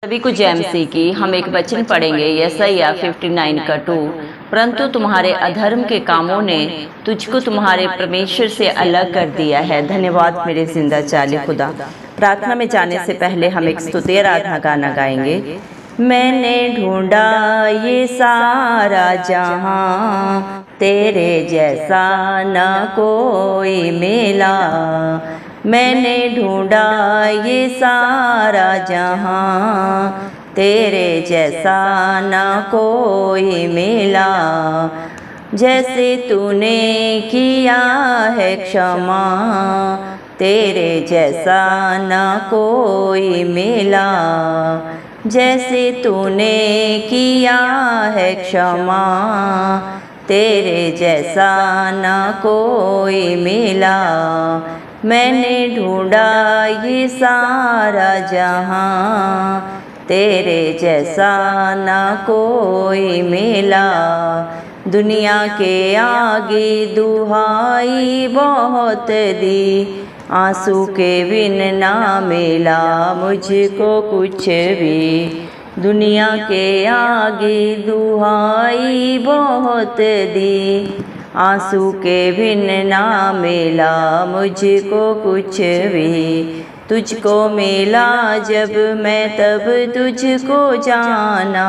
सभी को जेएमसी की हम एक वचन पढ़ेंगे यशायाह 59 का 2। परंतु तुम्हारे अधर्म के कामों ने तुझको तुम्हारे परमेश्वर से अलग कर दिया है। धन्यवाद मेरे जिंदा चाले खुदा। प्रार्थना में जाने से पहले हम एक स्तुति आराधना गाना गाएंगे। मैंने ढूंढा ये सारा जहां, तेरे जैसा न कोई मिला। मैंने ढूंढा ये सारा जहां, तेरे जैसा न कोई मिला। जैसे तूने किया है क्षमा, तेरे जैसा न कोई मिला। जैसे तूने किया है क्षमा, तेरे जैसा न कोई मिला। मैंने ढूंढा ये सारा जहां, तेरे जैसा न कोई मिला। दुनिया के आगे दुहाई बहुत दी, आंसू के बिन ना मिला मुझको कुछ भी। दुनिया के आगे दुहाई बहुत दी, आंसू के बिन ना मिला मुझको कुछ भी। तुझको मिला जब मैं तब तुझको जाना,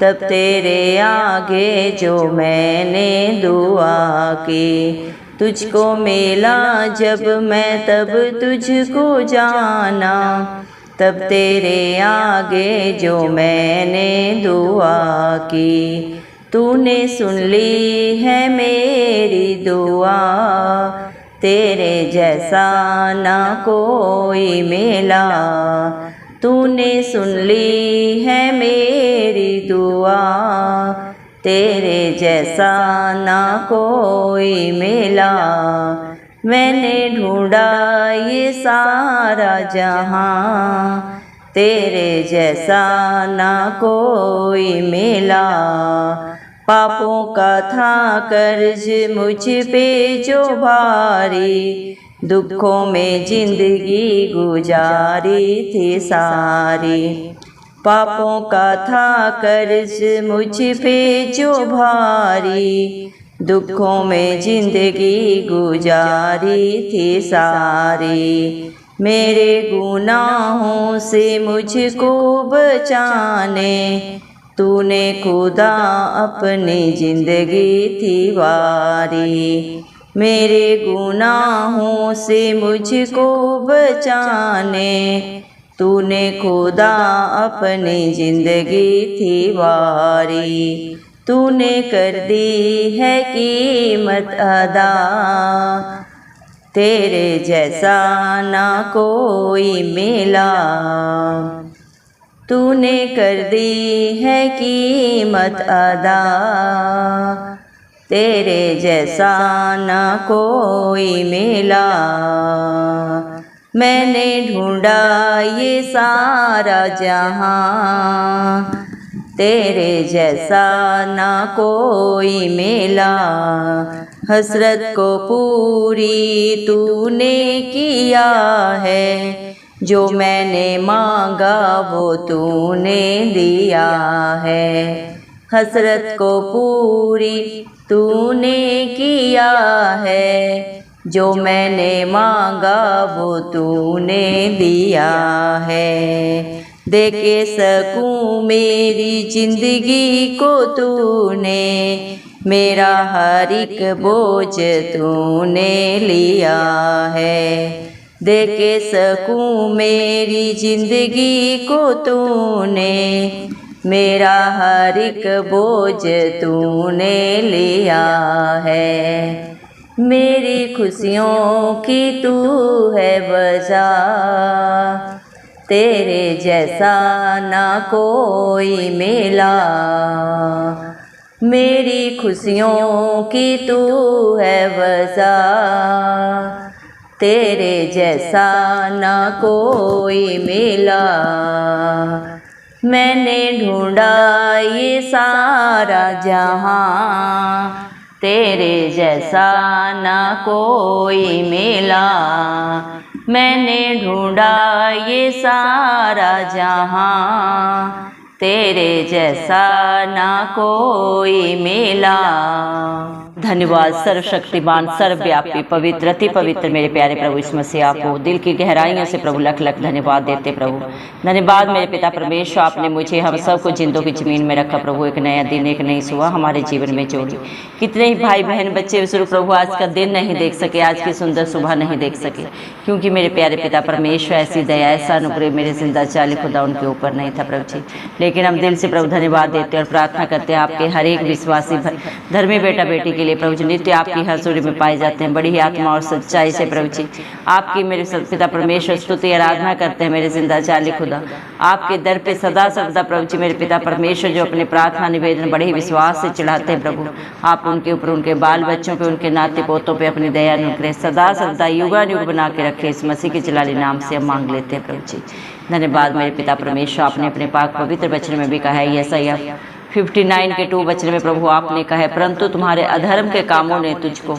तब तेरे आगे जो मैंने दुआ की। तुझको मिला जब मैं तब तुझको जाना, तब तेरे आगे जो मैंने दुआ की। तूने सुन ली है मेरी दुआ, तेरे जैसा ना कोई मिला। तूने सुन ली है मेरी दुआ, तेरे जैसा ना कोई मिला। मैंने ढूंढा ये सारा जहां, तेरे जैसा ना कोई मिला। पापों का था कर्ज मुझ पे जो भारी, दुखों में जिंदगी गुजारी थी सारी। पापों का था कर्ज मुझ पे जो भारी, दुखों में जिंदगी गुजारी थी सारी। मेरे गुनाहों से मुझको बचाने, तूने खुदा अपनी जिंदगी थी वारी। मेरे गुनाहों से मुझको बचाने, तूने खुदा अपनी जिंदगी थी वारी। तूने कर दी है कीमत अदा, तेरे जैसा ना कोई मिला। तूने कर दी है कीमत अदा, तेरे जैसा ना कोई मिला। मैंने ढूंढा ये सारा जहां, तेरे जैसा ना कोई मिला। हसरत को पूरी तूने किया है, जो मैंने मांगा वो तूने दिया है। हसरत को पूरी तूने किया है, जो मैंने मांगा वो तूने दिया है। दे के सकूं मेरी जिंदगी को तूने, मेरा हर एक बोझ तूने लिया है। दे के सकूं मेरी जिंदगी को तूने, मेरा हर एक बोझ तूने लिया है। मेरी खुशियों की तू है वजह, तेरे जैसा ना कोई मिला। मेरी खुशियों की तू है वजह, तेरे जैसा ना कोई मिला। मैंने ढूंढा ये सारा जहां, तेरे जैसा ना कोई मिला। मैंने ढूंढा ये सारा जहां, तेरे जैसा ना कोई मिला। धन्यवाद सर्वशक्तिमान सर्वव्यापी पवित्र अति पवित्र मेरे प्यारे प्रभु इस मसीह, आपको दिल की गहराइयों से प्रभु लख लख धन्यवाद देते प्रभु। धन्यवाद मेरे पिता परमेश्वर, आपने मुझे हम सबको जिंदों की जमीन में रखा प्रभु। एक नया दिन एक नई सुबह हमारे जीवन में जोड़ी। कितने ही भाई बहन बच्चे विश्व प्रभु आज का दिन नहीं देख सके, आज की सुंदर सुबह नहीं देख सके, क्योंकि मेरे प्यारे पिता परमेश्वर ऐसी दया ऐसा अनुग्रह मेरे जिंदा चाली खुदा उनके ऊपर नहीं था प्रभु जी। लेकिन हम दिल से प्रभु धन्यवाद देते और प्रार्थना करते हैं आपके हर एक विश्वासी धर्मी बेटा बेटी के लिए प्रभु जी। नित्य आपकी हजूरी में पाए जाते हैं बड़ी ही आत्मा और सच्चाई से प्रभु जी। आपकी मेरे पिता परमेश्वर स्तुति आराधना करते हैं मेरे जिंदा चाली खुदा। आपके दर पे सदा सर्वदा प्रभु जी मेरे पिता परमेश्वर जो अपने प्रार्थना निवेदन बड़े ही विश्वास से चढ़ाते हैं प्रभु। आप उनके ऊपर, उनके बाल बच्चों पे, उनके नाते पोतों पे अपनी दया अनुग्रह सदा सर्वदा युगानुयुग बना के रखे। इस मसीह के जलाली नाम से हम मांग लेते हैं प्रभु जी। धन्यवाद मेरे पिता परमेश्वर, आपने अपने पाक पवित्र वचन में भी कहा है, यशायाह 59 के 2 वचन में प्रभु आपने कहा है, परंतु तुम्हारे अधर्म के कामों ने तुझको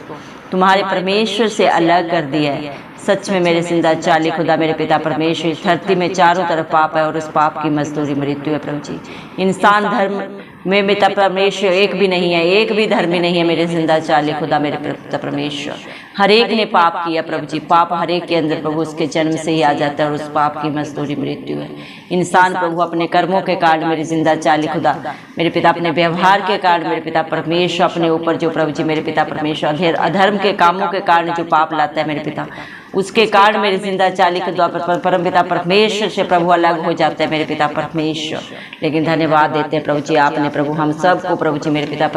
तुम्हारे परमेश्वर से अलग कर दिया है। सच में मेरे जिंदा चाली खुदा मेरे पिता परमेश्वर, इस धरती में चारों तरफ पाप है और उस पाप की मजदूरी मृत्यु है प्रभु जी। इंसान धर्म में पिता परमेश्वर एक भी नहीं है, एक भी धर्मी नहीं है मेरे जिंदा चाली खुदा मेरे पिता परमेश्वर। हर एक ने पाप किया प्रभु जी। पाप हर एक के अंदर प्रभु उसके जन्म से ही आ जाता है और उस पाप की मजदूरी मृत्यु है। इंसान प्रभु अपने कर्मों के कारण मेरे जिंदा चाली खुदा मेरे पिता, अपने व्यवहार के कारण मेरे पिता परमेश्वर, अपने ऊपर जो प्रभु जी मेरे पिता परमेश्वर अधर्म के कामों के कारण जो पाप लाता है मेरे पिता, उसके कारण मेरे जिंदा चाली के द्वारा परम पिता परमेश्वर से प्रभु अलग हो जाता है मेरे पिता परमेश्वर। लेकिन धन्यवाद देते हैं प्रभु जी, आपने प्रभु हम सब को प्रभु जी मेरे पिता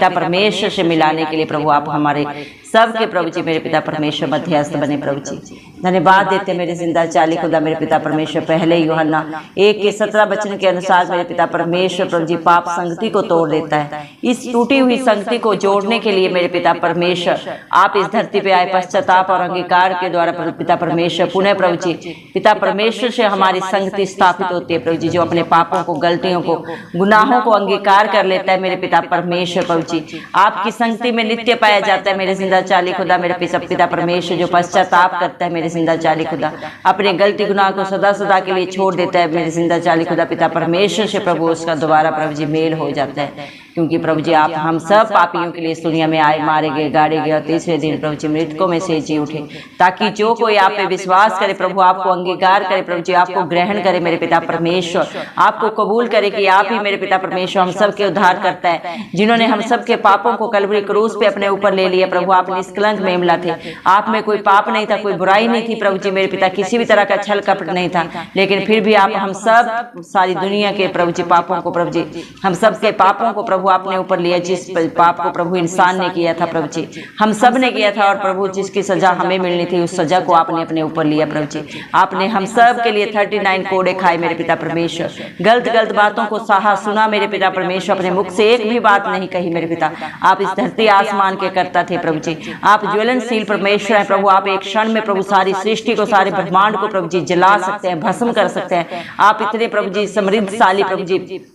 परमेश्वर से मिलाने के लिए प्रभु आप हमारे सबके प्रभु जी मेरे पिता परमेश्वर मध्यस्थ बने प्रभु जी। धन्यवाद देते मेरे जिंदा चाली खुदा मेरे पिता परमेश्वर। पहले यूहन्ना 1 के 17 वचन के अनुसार मेरे पिता परमेश्वर प्रभु जी पाप संगति को तोड़ देता है। इस टूटी हुई संगति को जोड़ने के लिए मेरे पिता परमेश्वर आप इस धरती पे आए। पश्चाताप और अंगीकार के द्वारा पिता परमेश्वर पुनः प्रभु जी पिता परमेश्वर से हमारी संगति स्थापित होती है प्रभु जी। जो अपने पापों को, गलतियों को, गुनाहों को अंगीकार कर लेता है मेरे पिता परमेश्वर प्रभु जी, आपकी संगति में नित्य पाया जाता है मेरे जिंदा चाली खुदा मेरे पिता परमेश्वर। जो पश्चाताप करता है मेरे जिंदा चाली खुदा, अपने गलती गुनाह को सदा सदा के लिए छोड़ देता है मेरे जिंदा चाली खुदा पिता परमेश्वर से प्रभु उसका दोबारा प्रभु जी मेल हो जाता है। क्योंकि प्रभु जी आप हम सब पापियों के लिए इस दुनिया में आए, मारे गए, गाड़े गए और तीसरे दिन प्रभु जी मृतकों में से जी उठे, ताकि जो कोई आप पे विश्वास करे प्रभु, आपको अंगीकार करे प्रभु जी, आपको ग्रहण करे मेरे पिता परमेश्वर, आपको कबूल करे कि आप ही मेरे पिता परमेश्वर हम सब के उद्धार करता है, जिन्होंने हम सब के पापों को कलवरी क्रूस पे अपने ऊपर ले लिया प्रभु। आप निष्कलंक मेमला थे, आप में कोई पाप नहीं था, कोई बुराई नहीं थी प्रभु जी मेरे पिता, किसी भी तरह का छल कपट नहीं था। लेकिन फिर भी आप हम सब सारी दुनिया के प्रभु जी पापों को प्रभु जी, हम सब के पापों को प्रभु आपने ऊपर लिया। जिस पाप को प्रभु इंसान ने किया था प्रभु जी, हम सब ने किया था, और प्रभु जिसकी सजा हमें मिलनी थी उस सजा को आपने अपने ऊपर लिया प्रभु जी। आपने हम सब के लिए 39 कोड़े खाए मेरे पिता परमेश्वर। गलत बातों को सहा सुना मेरे पिता परमेश्वर, अपने मुख से एक भी बात नहीं कही मेरे पिता। आप इस धरती आसमान के करता थे प्रभु जी, आप ज्वलनशील परमेश्वर है प्रभु। आप एक क्षण में प्रभु सारी सृष्टि को, सारे ब्रह्मांड को प्रभु जी जला सकते हैं, भस्म कर सकते हैं। आप इतने प्रभु जी समृद्धशाली प्रभु जी,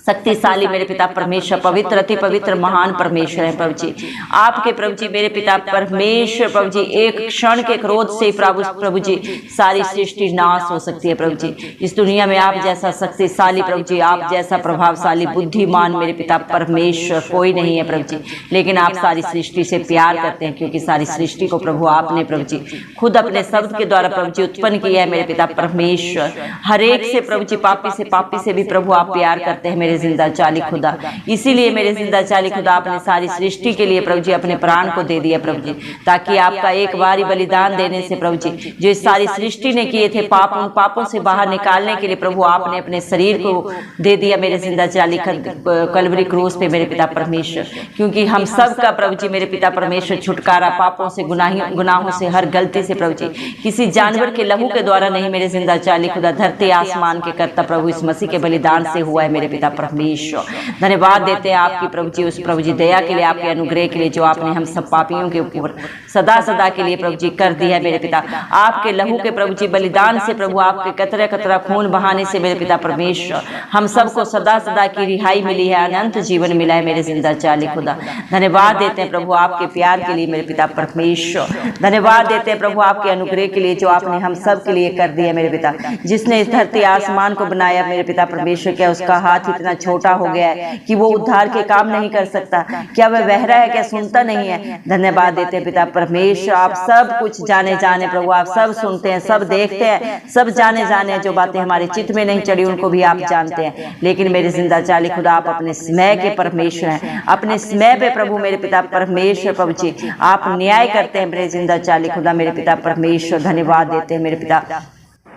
शक्तिशाली मेरे पिता परमेश्वर, पवित्र अति पवित्र महान परमेश्वर है प्रभु जी। आपके प्रभु जी मेरे पिता परमेश्वर प्रभु जी एक क्षण के क्रोध से प्रभु जी सारी सृष्टि नाश हो सकती है प्रभु जी। इस दुनिया में आप जैसा शक्तिशाली प्रभु जी, आप जैसा प्रभावशाली बुद्धिमान मेरे पिता परमेश्वर कोई नहीं है प्रभु जी। लेकिन आप सारी सृष्टि से प्यार करते हैं, क्योंकि सारी सृष्टि को प्रभु आपने प्रभु जी खुद अपने शब्द के द्वारा प्रभु जी उत्पन्न किया है मेरे पिता परमेश्वर। हर एक से प्रभु जी, पापी से भी प्रभु आप प्यार करते हैं मेरे जिंदा चाली खुदा। इसीलिए मेरे जिंदा चाली खुदा आपने सारी सृष्टि के लिए प्रभु जी अपने प्राण को दे दिया प्रभु जी, ताकि आपका एक बारी बलिदान देने से प्रभु जी जो इस सारी सृष्टि ने किए थे पाप, उन पापों से बाहर निकालने के लिए प्रभु आपने अपने शरीर को दे दिया मेरे जिंदा चाली कलवरी क्रूस पे मेरे पिता परमेश्वर। क्योंकि हम सब का प्रभु जी मेरे पिता परमेश्वर छुटकारा पापों से, गुनाहों से, हर गलती से प्रभु जी किसी जानवर के लहू के द्वारा नहीं मेरे जिंदा चाली खुदा, धरती आसमान के करता प्रभु इस मसीह के बलिदान से हुआ है मेरे पिता परमेश्वर। धन्यवाद देते हैं आपकी प्रभु जी, उस प्रभु जी दया के लिए, आपके अनुग्रह के लिए जो आपने हम सब पापियों के ऊपर सदा सदा के लिए प्रभु जी कर दिया है मेरे पिता। आपके लहू के प्रभु जी बलिदान से प्रभु, आपके कतरा कतरा खून बहाने से मेरे पिता परमेश्वर हम सबको सदा सदा की रिहाई मिली है, अनंत जीवन मिला है मेरे जिंदा चाली खुदा। धन्यवाद देते हैं प्रभु आपके प्यार के लिए मेरे पिता परमेश्वर। धन्यवाद देते हैं प्रभु आपके अनुग्रह के लिए जो आपने हम सब के लिए कर दिया मेरे पिता। जिसने इस धरती आसमान को बनाया मेरे पिता परमेश्वर, क्या उसका हाथ इतना छोटा हो गया है कि वो उद्धार के काम नहीं कर सकता? क्या वह बहरा है, क्या सुनता नहीं है? धन्यवाद देते हैं पिता परमेश्वर, आप सब कुछ जाने जाने प्रभु, आप सब सुनते हैं, सब देखते हैं, सब जाने जाने जो बातें हमारे चित्त में नहीं चढ़ी उनको भी आप जानते हैं। लेकिन मेरे जिंदा चाली खुदा आप अपने समय के परमेश्वर हैं, अपने समय पे प्रभु मेरे पिता परमेश्वर प्रभु जी आप न्याय करते हैं मेरे जिंदा चाली खुदा मेरे पिता परमेश्वर। धन्यवाद देते हैं मेरे पिता,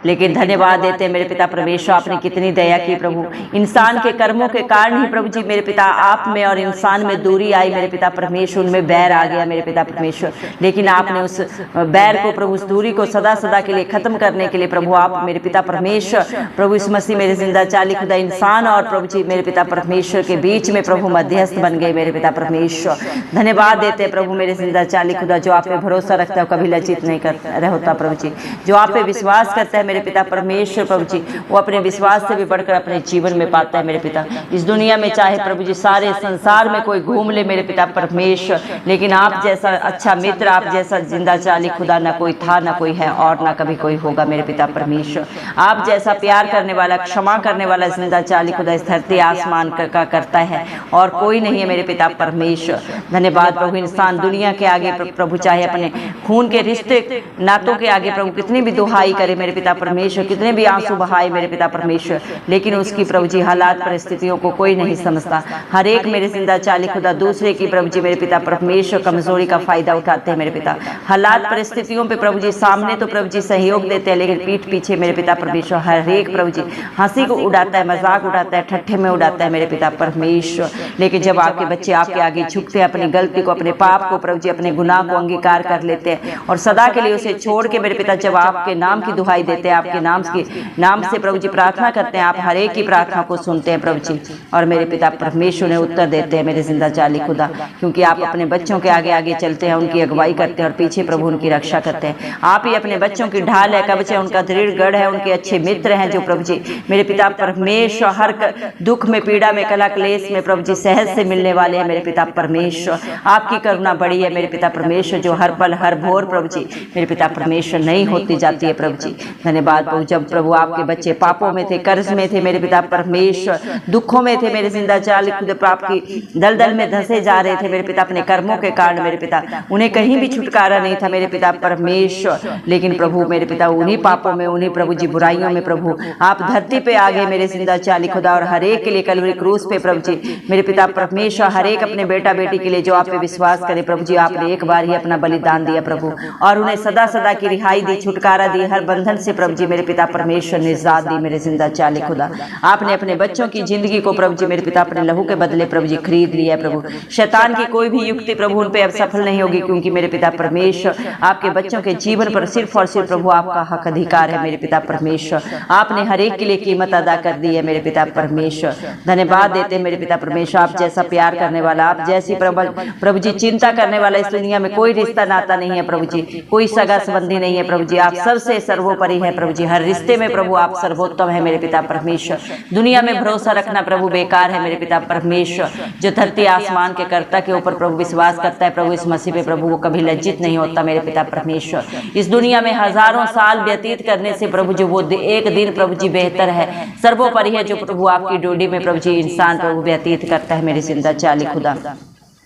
लेकिन धन्यवाद देते हैं मेरे पिता परमेश्वर, आपने कितनी दया की प्रभु। इंसान के कर्मों के कारण ही प्रभु जी मेरे पिता आप में और इंसान में दूरी आई मेरे पिता परमेश्वर, उनमें बैर आ गया मेरे पिता परमेश्वर। लेकिन आपने उस बैर को प्रभु, उस दूरी को सदा सदा के लिए खत्म करने के लिए प्रभु आप मेरे पिता परमेश्वर प्रभु इस मसीह मेरे जिंदा चाली खुदा इंसान और प्रभु जी मेरे पिता परमेश्वर के बीच में प्रभु मध्यस्थ बन गए मेरे पिता परमेश्वर। धन्यवाद देते हैं प्रभु मेरे जिंदा चाली खुदा जो आप पे भरोसा रखता है, कभी लज्जित नहीं कर होता प्रभु जी, जो आप पे विश्वास करता है मेरे पिता परमेश्वर प्रभु जी वो अपने विश्वास से भी बढ़कर अपने जीवन में पाता है मेरे पिता। इस दुनिया में चाहे प्रभु जी सारे संसार में कोई घूम ले मेरे पिता परमेश्वर, लेकिन आप जैसा अच्छा मित्र, आप जैसा जिंदा चाली खुदा ना कोई था, ना कोई है और ना कभी कोई होगा मेरे पिता परमेश्वर। आप जैसा प्यार करने वाला, क्षमा करने वाला जिंदा चाली खुदा इस धरती आसमान का करता है और कोई नहीं है मेरे पिता परमेश्वर। धन्यवाद प्रभु, इंसान दुनिया के आगे प्रभु चाहे अपने खून के रिश्ते नातों के आगे प्रभु कितनी भी दुहाई करे मेरे पिता परमेश्वर, कितने भी आंसू बहाए मेरे पिता परमेश्वर, लेकिन उसकी प्रभु जी हालात परिस्थितियों को कोई नहीं समझता। हर एक मेरे जिंदा चाली खुदा दूसरे की प्रभु जी मेरे पिता परमेश्वर कमजोरी का फायदा उठाते हैं मेरे पिता। हालात परिस्थितियों पे प्रभु जी सामने तो प्रभु जी सहयोग देते हैं, लेकिन पीठ पीछे मेरे पिता परमेश्वर हर एक प्रभु जी हंसी को उड़ाता है, मजाक उड़ाता है, ठट्ठे में उड़ाता है मेरे पिता परमेश्वर। लेकिन जब आपके बच्चे आपके आगे झुकते हैं, अपनी गलती को, अपने पाप को प्रभु जी, अपने गुनाह को अंगीकार कर लेते हैं और सदा के लिए उसे छोड़ के मेरे पिता जब आपके नाम की दुहाई देते हैं, आपके नाम से प्रभु जी प्रार्थना करते हैं, आप हर एक की प्रार्थना को सुनते हैं प्रभु जी और मेरे पिता परमेश्वर ने उत्तर देते हैं मेरे जिंदा चाली खुदा, क्योंकि आप अपने बच्चों के आगे आगे चलते हैं, उनकी अगुवाई करते हैं और पीछे प्रभु उनकी रक्षा करते हैं। आप ही अपने बच्चों की ढाल है, कवच है, उनका दृढ़ गढ़ है, उनके अच्छे मित्र हैं जो प्रभु जी मेरे पिता परमेश्वर हर दुख में, पीड़ा में, कला क्लेश में प्रभु जी सहज से मिलने वाले हैं मेरे पिता परमेश्वर। आपकी करुणा बड़ी है मेरे पिता परमेश्वर, जो हर पल हर भोर प्रभु जी मेरे पिता परमेश्वर नहीं होती जाती है प्रभु जी। धन्यवाद प्रभु, जब प्रभु आपके बच्चे पापों में थे, कर्ज में थे मेरे पिता परमेश्वर, दुखों में थे मेरे जिंदा चाली खुदा, पाप की दलदल में धंसे जा रहे थे मेरे पिता अपने कर्मों के कारण मेरे पिता, उन्हें कहीं भी छुटकारा नहीं था मेरे पिता परमेश्वर। लेकिन प्रभु मेरे पिता उन्हीं पापों में, उन्हीं प्रभु जी बुराइयों में प्रभु आप धरती पे आ गए मेरे जिंदा चाली खुदा और हर एक के लिए कलवरी क्रूस पे प्रभु जी मेरे पिता परमेश्वर हर एक अपने बेटा बेटी के लिए जो आप पे विश्वास करे प्रभु जी आपने एक बार ही अपना बलिदान दिया प्रभु और उन्हें सदा सदा की रिहाई दी, छुटकारा दी, हर बंधन से प्रभु जी मेरे पिता परमेश्वर निजात दी मेरे जिंदा चाली खुदा। आपने अपने बच्चों की जिंदगी को प्रभु जी मेरे पिता अपने लहू के बदले प्रभु जी खरीद लिया प्रभु। शैतान की कोई भी युक्ति प्रभु उन पे अब सफल नहीं होगी, क्योंकि मेरे पिता परमेश्वर आपके बच्चों के जीवन पर सिर्फ और सिर्फ प्रभु आपका हक अधिकार है मेरे पिता परमेश्वर। आपने हर एक के लिए कीमत अदा कर दी है मेरे पिता परमेश्वर। धन्यवाद देते हैं मेरे पिता परमेश्वर, आप जैसा प्यार करने वाला, आप जैसी प्रभु जी चिंता करने वाला इस दुनिया में कोई रिश्ता नाता नहीं है प्रभु जी, कोई सगा संबंधी नहीं है प्रभु जी, आप सबसे सर्वोपरि है प्रभु जी, हर रिश्ते में प्रभु आप सर्वोत्तम है मेरे पिता परमेश्वर। दुनिया में भरोसा रखना प्रभु बेकार है मेरे पिता परमेश्वर। जो धरती आसमान के कर्ता के ऊपर प्रभु विश्वास करता है प्रभु इस मसीह पे प्रभु वो कभी लज्जित नहीं होता मेरे पिता परमेश्वर। इस दुनिया में हजारों साल व्यतीत करने से प्रभु जो वो एक दिन प्रभु जी बेहतर है, सर्वोपरि है जो प्रभु आपकी डोडी में प्रभु जी इंसान प्रभु व्यतीत करता है मेरे जिंदा चाली खुदा,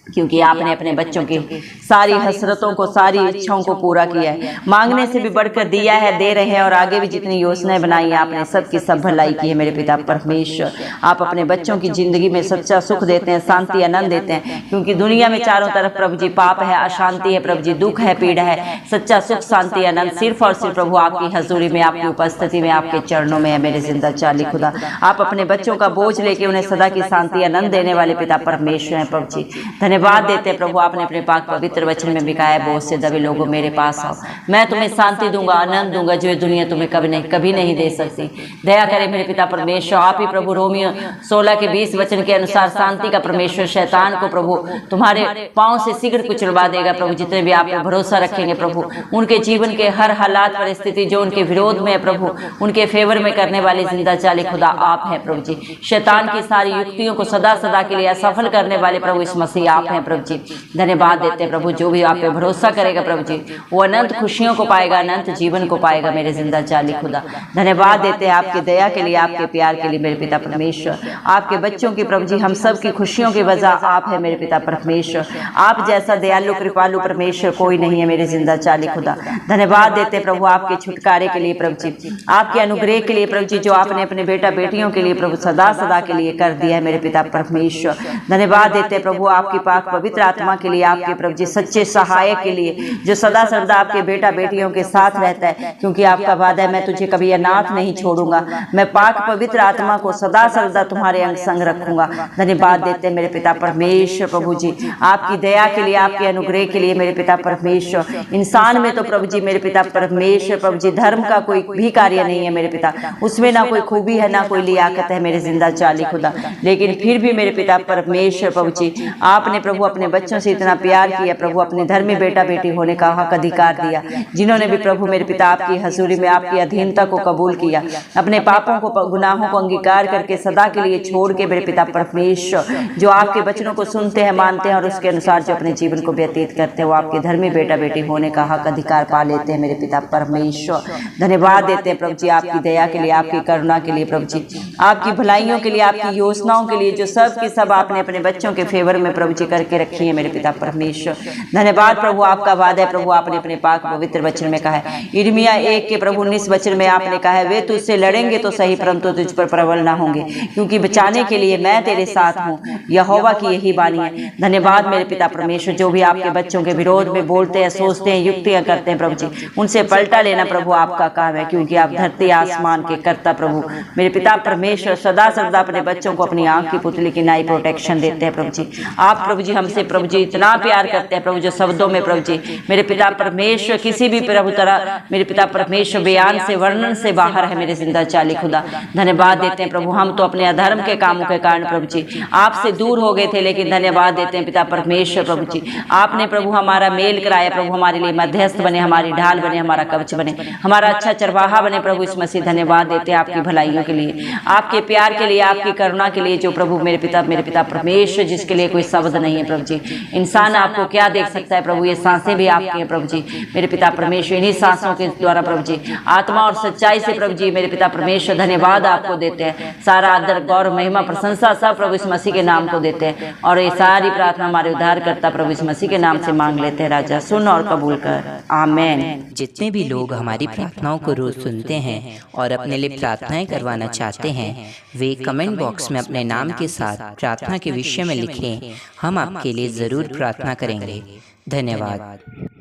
क्योंकि आपने अपने बच्चों की सारी हसरतों को, सारी इच्छाओं को पूरा किया है, मांगने से भी बढ़कर दिया है, दे रहे हैं और आगे भी जितनी योजनाएं बनाई हैं आपने सबकी सब भलाई की है मेरे पिता परमेश्वर। आप अपने बच्चों की जिंदगी में सच्चा सुख देते हैं, शांति आनंद देते हैं, क्योंकि दुनिया में चारों तरफ प्रभु जी पाप है, अशांति है प्रभु जी, दुख है, पीड़ा है। सच्चा सुख, शांति, आनंद सिर्फ और सिर्फ प्रभु आपकी हजूरी में, आपकी उपस्थिति में, आपके चरणों में है मेरे जिंदा चाली खुदा। आप अपने बच्चों का बोझ लेके उन्हें सदा की शांति आनंद देने वाले पिता परमेश्वर हैं प्रभु जी। धन्यवाद देते हैं प्रभु, आपने अपने पाक पवित्र वचन में भी कहा है, बहुत से दबे लोगों मेरे पास आओ, मैं तुम्हें शांति दूंगा, आनंद दूंगा, जो दुनिया तुम्हें कभी नहीं दे सकती। दया करे मेरे पिता परमेश्वर, आप ही प्रभु रोमियो 16 के 20 वचन के अनुसार शांति का परमेश्वर शैतान को प्रभु तुम्हारे पांव से शीघ्र कुचलवा देगा प्रभु। जितने भी आप पे भरोसा रखेंगे प्रभु, उनके जीवन के हर हालात परिस्थिति जो उनके विरोध में है प्रभु, उनके फेवर में करने वाले जिंदा चाली खुदा आप हैं प्रभु जी। शैतान की सारी युक्तियों को सदा सदा के लिए असफल करने वाले प्रभु इस मसीह आप हैं प्रभु जी। धन्यवाद देते हैं प्रभु, जो भी आप पे भरोसा करेगा प्रभु जी, वो अनंत खुशियों को पाएगा, अनंत जीवन को पाएगा मेरे जिंदा चाली खुदा। धन्यवाद देते हैं आपकी दया के लिए, आपके प्यार के लिए मेरे पिता परमेश्वर। आपके बच्चों की प्रभु जी, हम सब की खुशियों की वजह आप है मेरे पिता परमेश्वर। आप जैसा दयालु कृपालु परमेश्वर कोई नहीं है मेरे जिंदा चाली खुदा। धन्यवाद देते प्रभु आपके छुटकारे के लिए प्रभु जी, आपके अनुग्रह के लिए प्रभु जी, जो आपने अपने बेटा बेटियों के लिए प्रभु सदा सदा के लिए कर दिया है मेरे पिता परमेश्वर। धन्यवाद देते प्रभु आपकी पाक पवित्र आत्मा के लिए, आपके प्रभु जी सच्चे सहायक के लिए, जो सदा सर्वदा आपके बेटा बेटियों के साथ रहता है, क्योंकि आपका वादा है, मैं तुझे कभी अनाथ नहीं छोड़ूंगा, मैं पाक पवित्र आत्मा को सदा सर्वदा तुम्हारे अंग संग रखूंगा। धन्यवाद देते मेरे पिता परमेश्वर प्रभु जी, आपकी दया के लिए, आपके अनुग्रह के लिए मेरे पिता परमेश्वर। इंसान में तो प्रभु जी मेरे पिता परमेश्वर प्रभु जी धर्म का कोई भी कार्य नहीं है मेरे पिता, उसमें ना कोई खूबी है, ना कोई लियाकत है मेरे जिंदा चाली खुदा। लेकिन फिर भी मेरे पिता परमेश्वर प्रभु जी, आपने प्रभु अपने बच्चों से इतना प्यार किया प्रभु, अपने धर्मी बेटा बेटी होने का हक अधिकार दिया, जिन्होंने भी प्रभु मेरे पिता आपकी हजूरी में आपकी अधीनता को कबूल किया, अपने पापों को गुनाहों को अंगीकार करके सदा के लिए छोड़ के मेरे पिता परमेश्वर, जो आपके वचनों को सुनते हैं, मानते हैं और उसके अनुसार जो अपने जीवन को व्यतीत करते हैं, वो आपके धर्मी बेटा बेटी होने का हक अधिकार पा लेते हैं मेरे पिता परमेश्वर। धन्यवाद देते हैं प्रभु जी आपकी दया के लिए, आपकी करुणा के लिए प्रभु जी, आपकी भलाइयों के लिए, आपकी योजनाओं के लिए, जो सब की सब आपने अपने बच्चों के फेवर में प्रभु जी करके रखी है मेरे पिता परमेश्वर। धन्यवाद प्रभु, आपका वादा है प्रभु, आपने अपने पाक पवित्र वचन में कहा है, यिर्मयाह 1 के प्रभु 19 वचन में आपने कहा है, वे तुझसे लड़ेंगे तो सही, परंतु तुझ पर प्रबल ना होंगे, क्योंकि बचाने के लिए मैं तेरे साथ हूँ, यहोवा की यही वाणी है। धन्यवाद मेरे पिता परमेश्वर, जो भी आपके बच्चों के विरोध में बोलते हैं, सोचते हैं, युक्तियां करते हैं प्रभु जी, उनसे पलटा लेना प्रभु आपका काम है, क्योंकि आप धरती आसमान के कर्ता प्रभु मेरे पिता परमेश्वर सदा सर्वदा अपने बच्चों को अपनी आंख की पुतली की नाई प्रोटेक्शन देते हैं प्रभु जी। आप प्रभु जी हमसे प्रभु जी इतना प्यार करते हैं प्रभु, जो शब्दों में प्रभु जी मेरे पिता परमेश्वर किसी भी प्रभु तरह मेरे पिता परमेश्वर बयान से वर्णन से बाहर है मेरे जिंदा चाली खुदा। धन्यवाद देते हैं प्रभु, हम तो अपने अधर्म के कामों के कारण प्रभु जी आपसे दूर हो गए थे, लेकिन धन्यवाद देते हैं पिता परमेश्वर प्रभु जी, आपने प्रभु हमारा मेल कराया प्रभु, हमारे लिए मध्यस्थ बने, हमारी ढाल बने, हमारा कवच बने, हमारा अच्छा चरवाहा बने प्रभु इस मसीह। धन्यवाद देते हैं आपकी भलाइयों के लिए, आपके प्यार के लिए, आपकी करुणा के लिए, जो प्रभु मेरे पिता परमेश्वर जिसके लिए कोई शब्द नहीं है प्रभु जी। इंसान आपको क्या देख सकता है प्रभु, ये सांसें भी आपकी हैं प्रभु जी मेरे पिता परमेश्वर। इन्हीं सांसों के द्वारा प्रभु जी आत्मा और सच्चाई से प्रभु जी मेरे पिता परमेश्वर धन्यवाद आपको देते हैं। सारा आदर गौरव महिमा प्रशंसा सब प्रभु इस मसीह के नाम को देते हैं, और ये सारी प्रार्थना हमारे उद्धार करता प्रभु इस मसीह के नाम से मांग लेते हैं। राजा सुन और कबूल कर, आमीन। जितने भी लोग हमारी प्रार्थनाओं को रोज सुनते हैं और अपने लिए प्रार्थनाएं करवाना चाहते हैं, वे कमेंट बॉक्स में अपने नाम के साथ प्रार्थना के विषय में लिखें, हम आपके लिए जरूर प्रार्थना करेंगे। धन्यवाद।